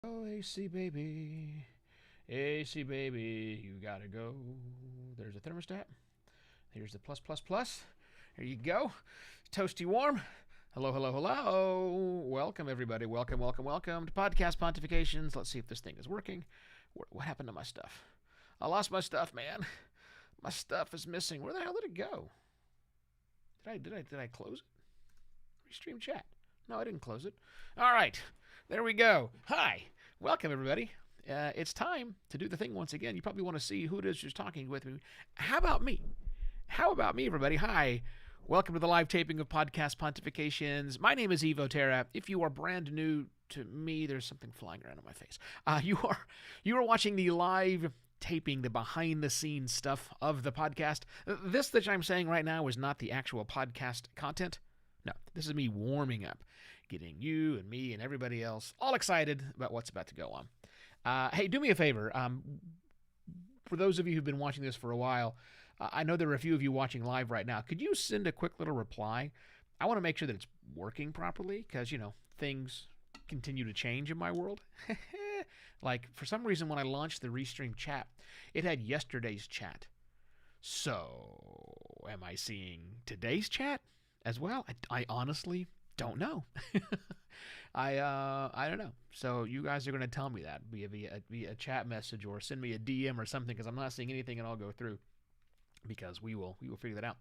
Oh, AC baby. AC baby, you gotta go. There's a thermostat. Here's the plus plus plus. Here you go. Toasty warm. Hello, hello, hello. Welcome, everybody. Welcome, welcome, welcome to Podcast Pontifications. Let's see if this thing is working. What happened to my stuff? I lost my stuff, man. My stuff is missing. Where the hell did it go? Did I close it? Restream chat. No, I didn't close it. All right. There we go. Hi. Welcome, everybody. It's time to do the thing once again. You probably want to see who it is who's talking with me. How about me? How about me, everybody? Hi. Welcome to the live taping of Podcast Pontifications. My name is Evo Terra. If you are brand new to me, there's something flying around in my face. You are watching the live taping, the behind-the-scenes stuff of the podcast. This that I'm saying right now is not the actual podcast content. No, this is me warming up, getting you and me and everybody else all excited about what's about to go on. Hey, do me a favor. For those of you who've been watching this for a while, I know there are a few of you watching live right now. Could you send a quick little reply? I want to make sure that it's working properly because, things continue to change in my world. Like, for some reason, when I launched the Restream chat, it had yesterday's chat. So, am I seeing today's chat as well? I honestly don't know. I don't know. So you guys are going to tell me that via a chat message or send me a DM or something because I'm not seeing anything and I'll go through because we will figure that out.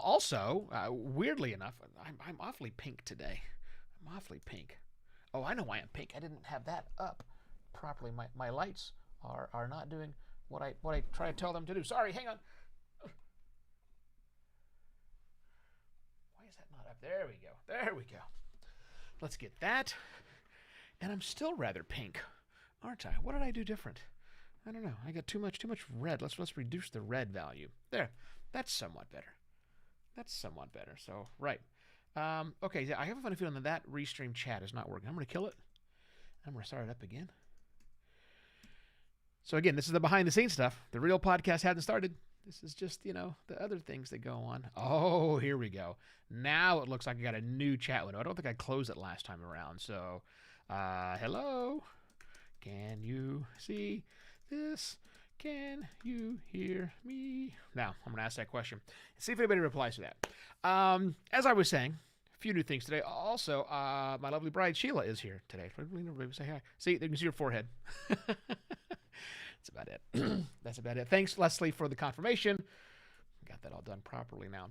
Also, weirdly enough, I'm awfully pink today. I'm awfully pink. Oh, I know why I'm pink. I didn't have that up properly. My lights are not doing what I try to tell them to do. Sorry, hang on. There we go. There we go. Let's get that. And I'm still rather pink, aren't I? What did I do different? I don't know. I got too much red. Let's reduce the red value. There. That's somewhat better. That's somewhat better. So, right. Okay, I have a funny feeling that Restream chat is not working. I'm going to kill it. I'm going to start it up again. So again, this is the behind the scenes stuff. The real podcast hasn't started. This is just, the other things that go on. Oh, here we go. Now it looks like I got a new chat window. I don't think I closed it last time around. So, hello. Can you see this? Can you hear me? Now, I'm going to ask that question. See if anybody replies to that. As I was saying, a few new things today. Also, my lovely bride, Sheila, is here today. Say hi. See, you can see her forehead. That's about it. That's about it. Thanks, Leslie, for the confirmation. Got that all done properly now.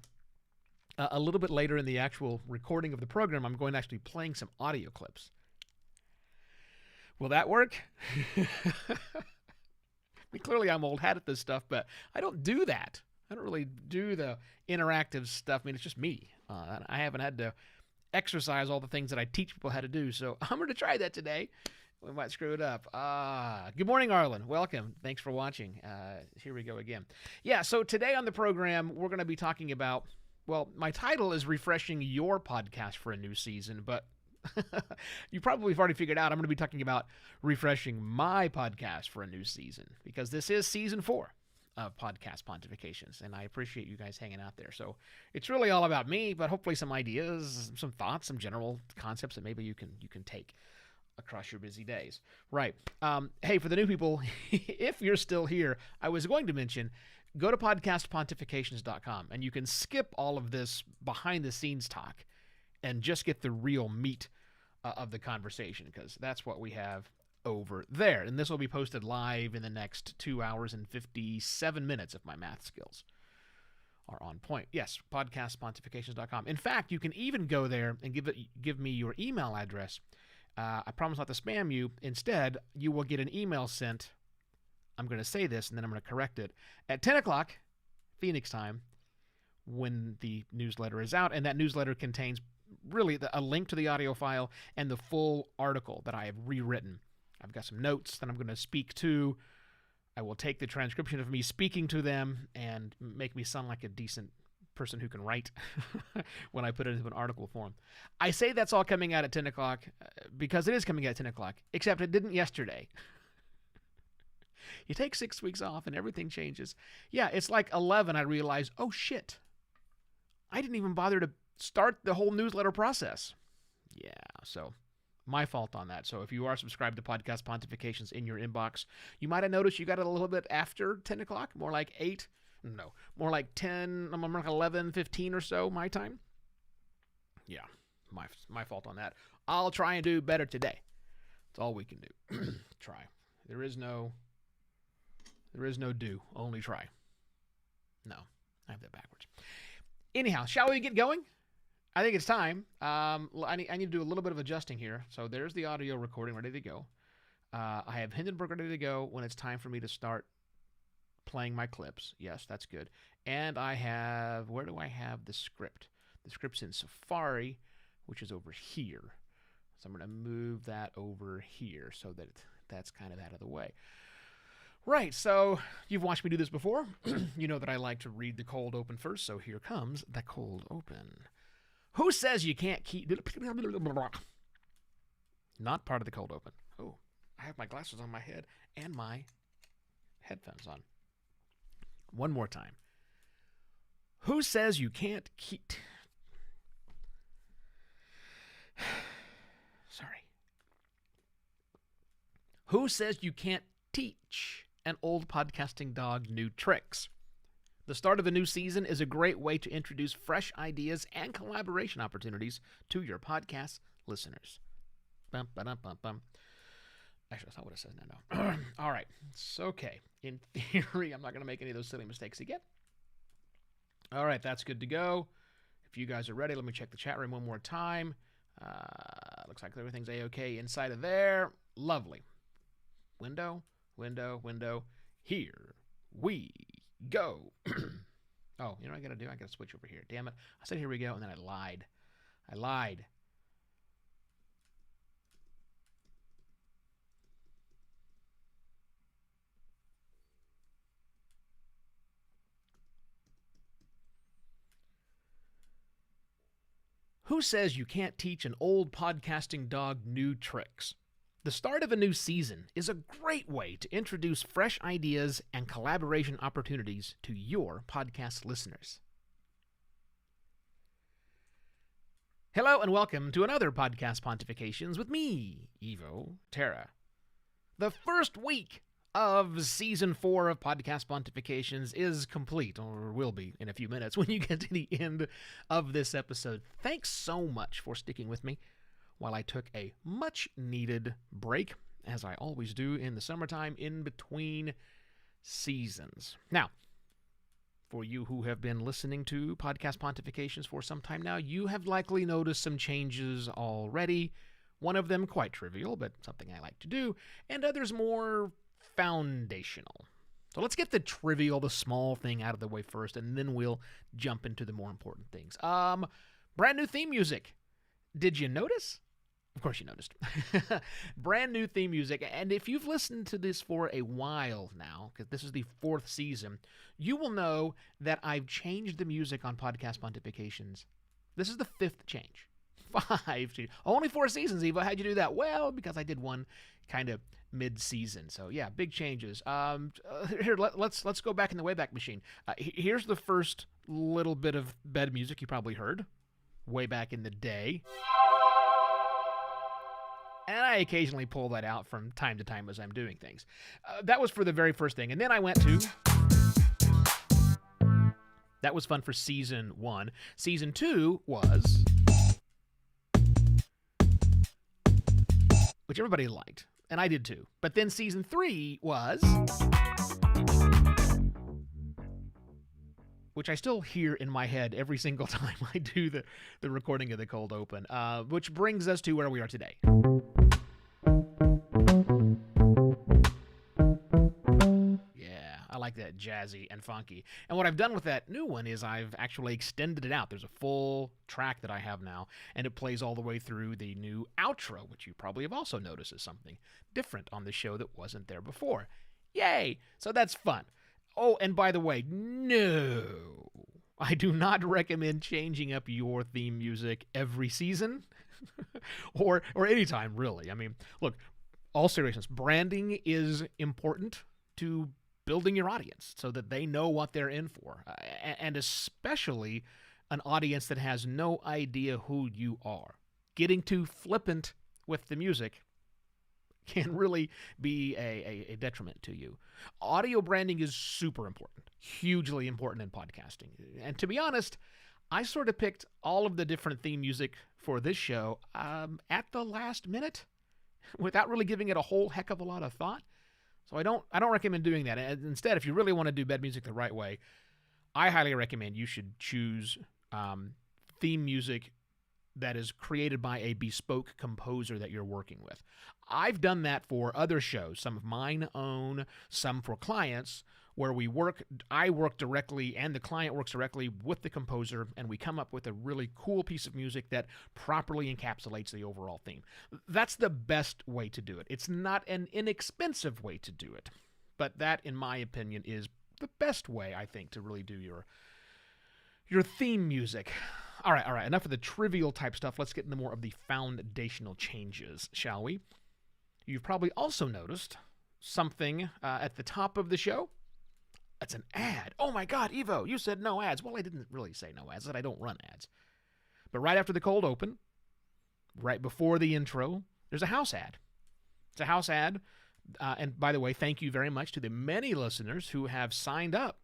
A little bit later in the actual recording of the program, I'm going to actually be playing some audio clips. Will that work? I mean, clearly I'm old hat at this stuff, but I don't do that. I don't really do the interactive stuff. I mean, it's just me. I haven't had to exercise all the things that I teach people how to do, so I'm going to try that today. We might screw it up. Good morning, Arlen. Welcome. Thanks for watching. Here we go again. Yeah, so today on the program, we're going to be talking about, well, my title is Refreshing Your Podcast for a New Season, but you probably have already figured out I'm going to be talking about refreshing my podcast for a new season because this is season 4 of Podcast Pontifications, and I appreciate you guys hanging out there. So it's really all about me, but hopefully some ideas, some thoughts, some general concepts that maybe you can take across your busy days. Right. Hey, for the new people, if you're still here, I was going to mention, go to podcastpontifications.com and you can skip all of this behind the scenes talk and just get the real meat of the conversation because that's what we have over there. And this will be posted live in the next 2 hours and 57 minutes if my math skills are on point. Yes, podcastpontifications.com. In fact, you can even go there and give me your email address. I promise not to spam you. Instead, you will get an email sent. I'm going to say this, and then I'm going to correct it. At 10 o'clock, Phoenix time, when the newsletter is out. And that newsletter contains really a link to the audio file and the full article that I have rewritten. I've got some notes that I'm going to speak to. I will take the transcription of me speaking to them and make me sound like a decent person who can write when I put it into an article form. I say that's all coming out at 10 o'clock because it is coming out at 10 o'clock, except it didn't yesterday. You take 6 weeks off and everything changes. Yeah, it's like 11. I realized, oh shit, I didn't even bother to start the whole newsletter process. Yeah, so My fault on that. So if you are subscribed to Podcast Pontifications in your inbox, you might have noticed you got it a little bit after 10 o'clock, more like 8. No, more like 10, more like 11, 15 or so my time. Yeah, my fault on that. I'll try and do better today. That's all we can do. Try. There is no do, only try. No, I have that backwards. Anyhow, shall we get going? I think it's time. I need to do a little bit of adjusting here. So there's the audio recording ready to go. I have Hindenburg ready to go when it's time for me to start playing my clips. Yes, that's good. And I have, where do I have the script? The script's in Safari, which is over here. So I'm going to move that over here so that that's kind of out of the way. Right, so you've watched me do this before. You know that I like to read the cold open first, so here comes the cold open. Who says you can't keep... Not part of the cold open. Oh, I have my glasses on my head and my headphones on. One more time. Who says you can't keep... Sorry. Who says you can't teach an old podcasting dog new tricks? The start of a new season is a great way to introduce fresh ideas and collaboration opportunities to your podcast listeners. Bum, ba-dum, bum, bum. Actually, that's not what it says now. No. All right. It's okay. In theory, I'm not going to make any of those silly mistakes again. All right. That's good to go. If you guys are ready, let me check the chat room one more time. Looks like everything's A-okay inside of there. Lovely. Window. Here we go. Oh, you know what I got to do? I got to switch over here. Damn it. I said here we go, and then I lied. Who says you can't teach an old podcasting dog new tricks? The start of a new season is a great way to introduce fresh ideas and collaboration opportunities to your podcast listeners. Hello and welcome to another Podcast Pontifications with me, Evo Terra. The first week of Season 4 of Podcast Pontifications is complete, or will be in a few minutes when you get to the end of this episode. Thanks so much for sticking with me while I took a much-needed break, as I always do in the summertime, in between seasons. Now, for you who have been listening to Podcast Pontifications for some time now, you have likely noticed some changes already. One of them quite trivial, but something I like to do, and others more foundational. So let's get the trivial, the small thing out of the way first, and then we'll jump into the more important things. Brand new theme music. Did you notice? Of course you noticed. Brand new theme music. And if you've listened to this for a while now, because this is the 4th season, you will know that I've changed the music on Podcast Pontifications. This is the 5th change. 5. Only 4 seasons, Eva. How'd you do that? Well, because I did one kind of mid-season. So yeah, big changes. Here, let's go back in the Wayback Machine. Here's the first little bit of bed music you probably heard way back in the day. And I occasionally pull that out from time to time as I'm doing things. That was for the very first thing. And then I went to... That was fun for Season 1. Season 2 was... which everybody liked. And I did too. But then Season 3 was... which I still hear in my head every single time I do the recording of the cold open, which brings us to where we are today. Yeah, I like that jazzy and funky. And what I've done with that new one is I've actually extended it out. There's a full track that I have now, and it plays all the way through the new outro, which you probably have also noticed is something different on the show that wasn't there before. Yay! So that's fun. Oh, and by the way, no, I do not recommend changing up your theme music every season or anytime, really. I mean, look, all seriousness, branding is important to building your audience so that they know what they're in for, and especially an audience that has no idea who you are. Getting too flippant with the music can really be a detriment to you. Audio branding is super important, hugely important in podcasting. And to be honest, I sort of picked all of the different theme music for this show at the last minute without really giving it a whole heck of a lot of thought. So I don't recommend doing that. And instead, if you really want to do bed music the right way, I highly recommend you should choose theme music that is created by a bespoke composer that you're working with. I've done that for other shows, some of mine own, some for clients, where I work directly and the client works directly with the composer, and we come up with a really cool piece of music that properly encapsulates the overall theme. That's the best way to do it. It's not an inexpensive way to do it, but that, in my opinion, is the best way, I think, to really do your theme music. All right, enough of the trivial type stuff. Let's get into more of the foundational changes, shall we? You've probably also noticed something at the top of the show. That's an ad. Oh my God, Evo, you said no ads. Well, I didn't really say no ads. I said I don't run ads. But right after the cold open, right before the intro, there's a house ad. It's a house ad. And by the way, thank you very much to the many listeners who have signed up,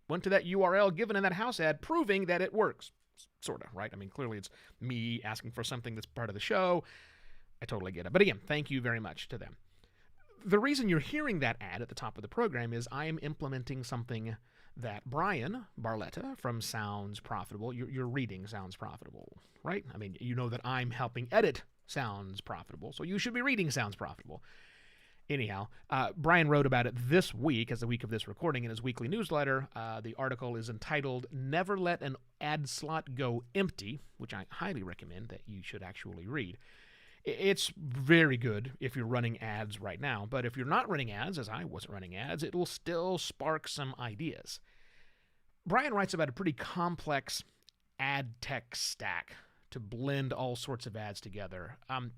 went to that URL given in that house ad, proving that it works. Sort of, right? I mean, clearly it's me asking for something that's part of the show. I totally get it. But again, thank you very much to them. The reason you're hearing that ad at the top of the program is I am implementing something that Brian Barletta from Sounds Profitable, you're reading Sounds Profitable, right? I mean, you know that I'm helping edit Sounds Profitable, so you should be reading Sounds Profitable. Anyhow, Brian wrote about it this week, as the week of this recording, in his weekly newsletter. The article is entitled, Never Let an Ad Slot Go Empty, which I highly recommend that you should actually read. It's very good if you're running ads right now, but if you're not running ads, as I wasn't running ads, it will still spark some ideas. Brian writes about a pretty complex ad tech stack to blend all sorts of ads together. And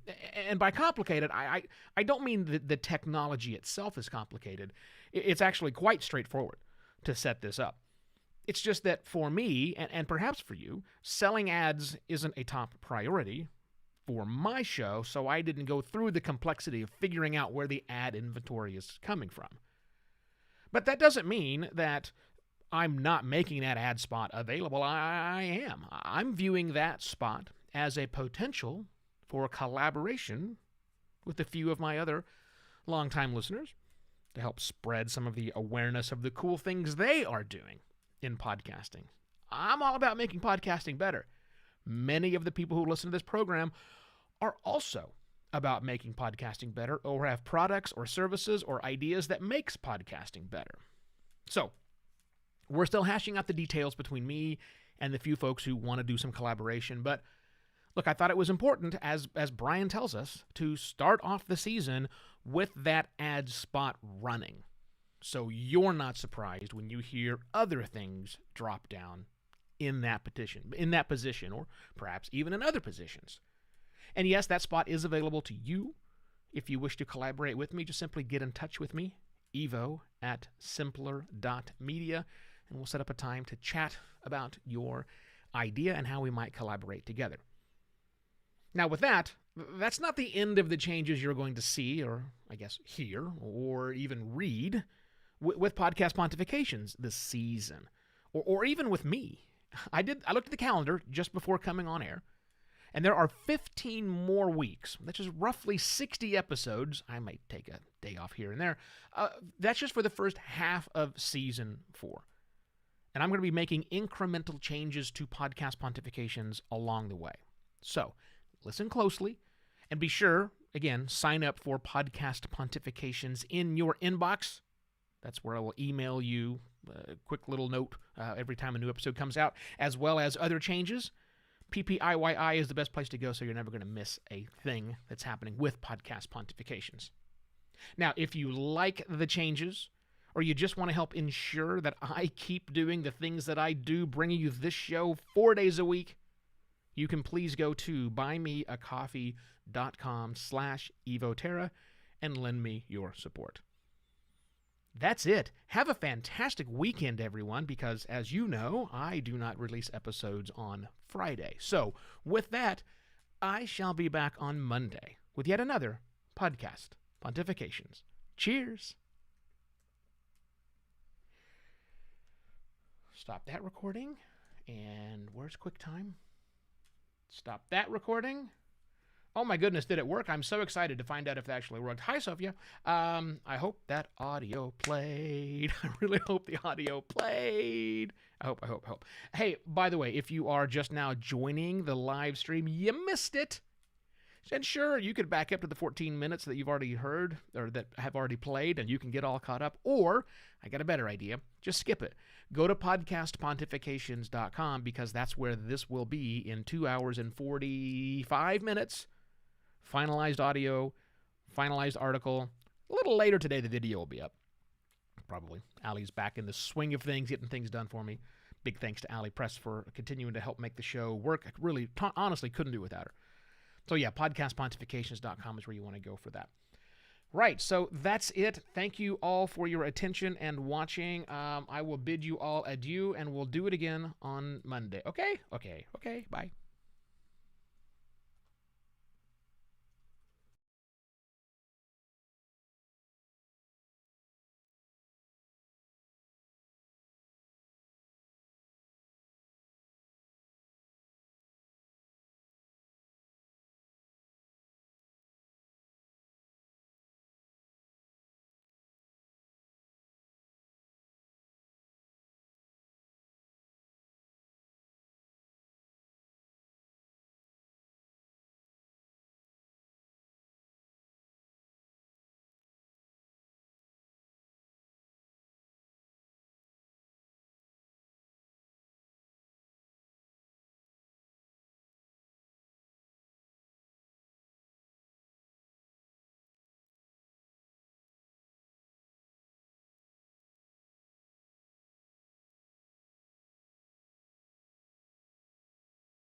by complicated, I don't mean that the technology itself is complicated. It's actually quite straightforward to set this up. It's just that for me, and perhaps for you, selling ads isn't a top priority for my show, so I didn't go through the complexity of figuring out where the ad inventory is coming from. But that doesn't mean that I'm not making that ad spot available. I am. I'm viewing that spot as a potential for collaboration with a few of my other longtime listeners to help spread some of the awareness of the cool things they are doing in podcasting. I'm all about making podcasting better. Many of the people who listen to this program are also about making podcasting better, or have products or services or ideas that makes podcasting better. So, we're still hashing out the details between me and the few folks who want to do some collaboration, but look, I thought it was important, as Brian tells us, to start off the season with that ad spot running, so you're not surprised when you hear other things drop down in that position, or perhaps even in other positions. And yes, that spot is available to you. If you wish to collaborate with me, just simply get in touch with me, evo@simpler.media, and we'll set up a time to chat about your idea and how we might collaborate together. Now with that, that's not the end of the changes you're going to see, or I guess hear, or even read with Podcast Pontifications this season, or even with me. I looked at the calendar just before coming on air, and there are 15 more weeks. That's just roughly 60 episodes. I might take a day off here and there. That's just for the first half of Season 4. And I'm going to be making incremental changes to Podcast Pontifications along the way. So, listen closely, and be sure, again, sign up for Podcast Pontifications in your inbox. That's where I will email you a quick little note every time a new episode comes out, as well as other changes. PPIYI is the best place to go, so you're never going to miss a thing that's happening with Podcast Pontifications. Now, if you like the changes, or you just want to help ensure that I keep doing the things that I do, bringing you this show 4 days a week, you can please go to buymeacoffee.com/evoterra and lend me your support. That's it. Have a fantastic weekend, everyone, because as you know, I do not release episodes on Friday. So with that, I shall be back on Monday with yet another podcast Pontifications. Cheers. Stop that recording. And where's QuickTime? Stop that recording. Oh my goodness, did it work? I'm so excited to find out if it actually worked. Hi, Sophia. I hope that audio played. I really hope the audio played. I hope. Hey, by the way, if you are just now joining the live stream, you missed it. And sure, you could back up to the 14 minutes that you've already heard or that have already played, and you can get all caught up. Or, I got a better idea, just skip it. Go to podcastpontifications.com because that's where this will be in 2 hours and 45 minutes. Finalized audio, finalized article. A little later today, the video will be up. Probably. Allie's back in the swing of things, getting things done for me. Big thanks to Allie Press for continuing to help make the show work. I really, honestly, couldn't do without her. So yeah, podcastpontifications.com is where you want to go for that. Right, so that's it. Thank you all for your attention and watching. I will bid you all adieu, and we'll do it again on Monday. Okay? Okay, bye.